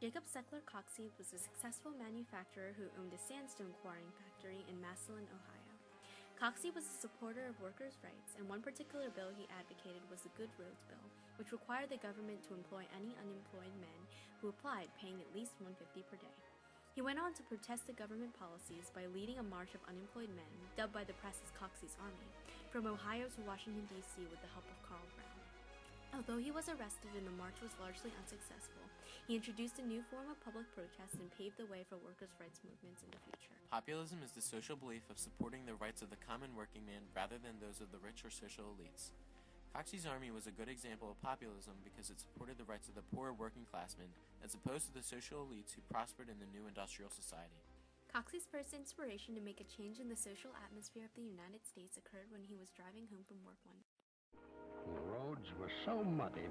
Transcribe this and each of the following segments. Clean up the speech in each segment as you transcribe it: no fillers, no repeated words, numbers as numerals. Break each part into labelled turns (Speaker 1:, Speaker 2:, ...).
Speaker 1: Jacob Seckler Coxey was a successful manufacturer who owned a sandstone quarrying factory in Massillon, Ohio. Coxey was a supporter of workers' rights, and one particular bill he advocated was the Good Roads Bill, which required the government to employ any unemployed men who applied, paying at least $150 per day. He went on to protest the government policies by leading a march of unemployed men, dubbed by the press as Coxey's Army, from Ohio to Washington, D.C. with the help of Carl Brown. Although he was arrested and the march was largely unsuccessful, he introduced a new form of public protest and paved the way for workers' rights movements in the future.
Speaker 2: Populism is the social belief of supporting the rights of the common working man rather than those of the rich or social elites. Coxey's Army was a good example of populism because it supported the rights of the poor working classmen as opposed to the social elites who prospered in the new industrial society.
Speaker 1: Coxey's first inspiration to make a change in the social atmosphere of the United States occurred when he was driving home from work one day.
Speaker 3: The roads were so muddy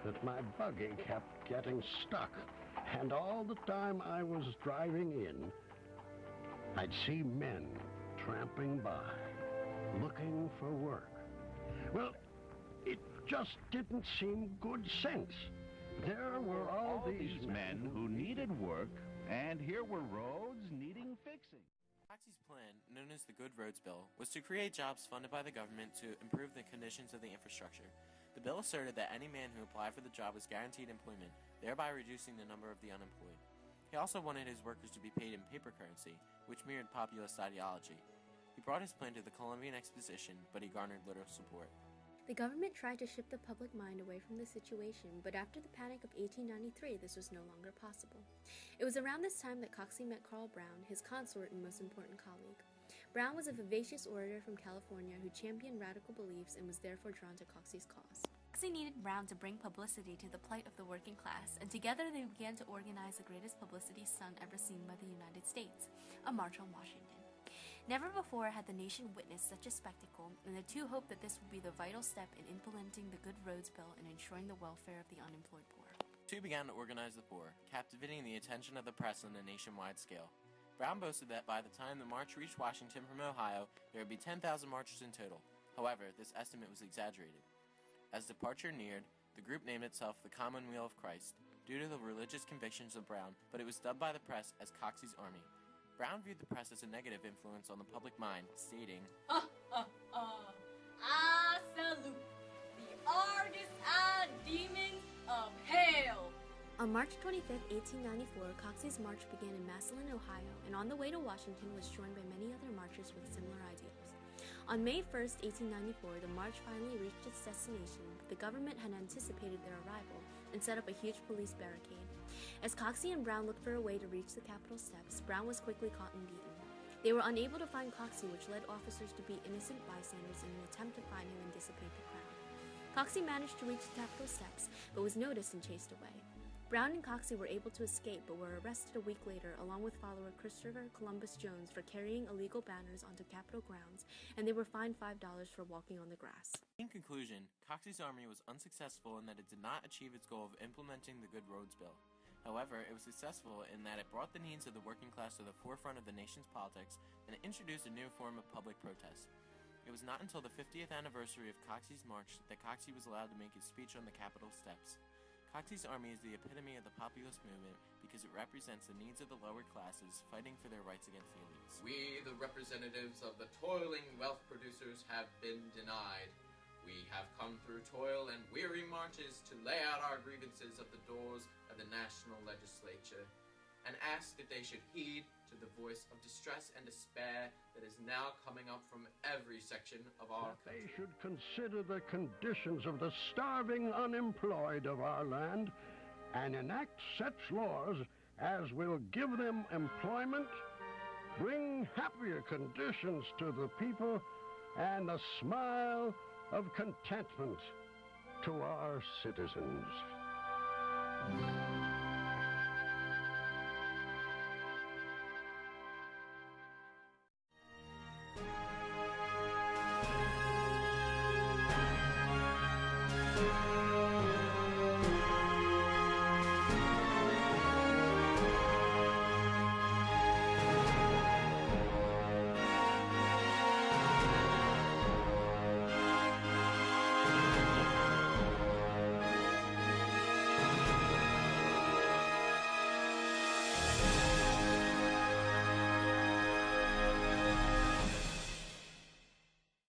Speaker 3: that my buggy kept getting stuck, and all the time I was driving in, I'd see men tramping by, looking for work. Well, it just didn't seem good sense. There were all these men who needed work, and here were roads needing fixing.
Speaker 2: Coxey's plan, known as the Good Roads Bill, was to create jobs funded by the government to improve the conditions of the infrastructure. The bill asserted that any man who applied for the job was guaranteed employment, thereby reducing the number of the unemployed. He also wanted his workers to be paid in paper currency, which mirrored populist ideology. He brought his plan to the Columbian Exposition, but he garnered little support.
Speaker 1: The government tried to shift the public mind away from the situation, but after the Panic of 1893, this was no longer possible. It was around this time that Coxey met Carl Brown, his consort and most important colleague. Brown was a vivacious orator from California who championed radical beliefs and was therefore drawn to Coxey's cause. Coxey needed Brown to bring publicity to the plight of the working class, and together they began to organize the greatest publicity stunt ever seen by the United States, a March on Washington. Never before had the nation witnessed such a spectacle, and the two hoped that this would be the vital step in implementing the Good Roads Bill and ensuring the welfare of the unemployed poor.
Speaker 2: The two began to organize the poor, captivating the attention of the press on a nationwide scale. Brown boasted that by the time the march reached Washington from Ohio, there would be 10,000 marchers in total. However, this estimate was exaggerated. As departure neared, the group named itself the Commonweal of Christ, due to the religious convictions of Brown, but it was dubbed by the press as Coxey's Army. Brown viewed the press as a negative influence on the public mind, stating,
Speaker 4: I salute the Argus-eyed demons of hell.
Speaker 1: On March 25, 1894, Coxey's march began in Massillon, Ohio, and on the way to Washington was joined by many other marchers with similar ideals. On May 1, 1894, the march finally reached its destination, but the government had anticipated their arrival and set up a huge police barricade. As Coxey and Brown looked for a way to reach the Capitol steps, Brown was quickly caught and beaten. They were unable to find Coxey, which led officers to beat innocent bystanders in an attempt to find him and dissipate the crowd. Coxey managed to reach the Capitol steps, but was noticed and chased away. Brown and Coxey were able to escape, but were arrested a week later along with follower Christopher Columbus Jones for carrying illegal banners onto Capitol grounds, and they were fined $5 for walking on the grass.
Speaker 2: In conclusion, Coxey's Army was unsuccessful in that it did not achieve its goal of implementing the Good Roads Bill. However, it was successful in that it brought the needs of the working class to the forefront of the nation's politics and it introduced a new form of public protest. It was not until the 50th anniversary of Coxey's March that Coxey was allowed to make his speech on the Capitol steps. Coxey's Army is the epitome of the populist movement because it represents the needs of the lower classes fighting for their rights against the elites.
Speaker 5: We, the representatives of the toiling wealth producers, have been denied. We have come through toil and weary marches to lay out our grievances at the doors of the national legislature and ask that they should heed to the voice of distress and despair that is now coming up from every section of our country.
Speaker 3: They should consider the conditions of the starving unemployed of our land and enact such laws as will give them employment, bring happier conditions to the people, and a smile of contentment to our citizens.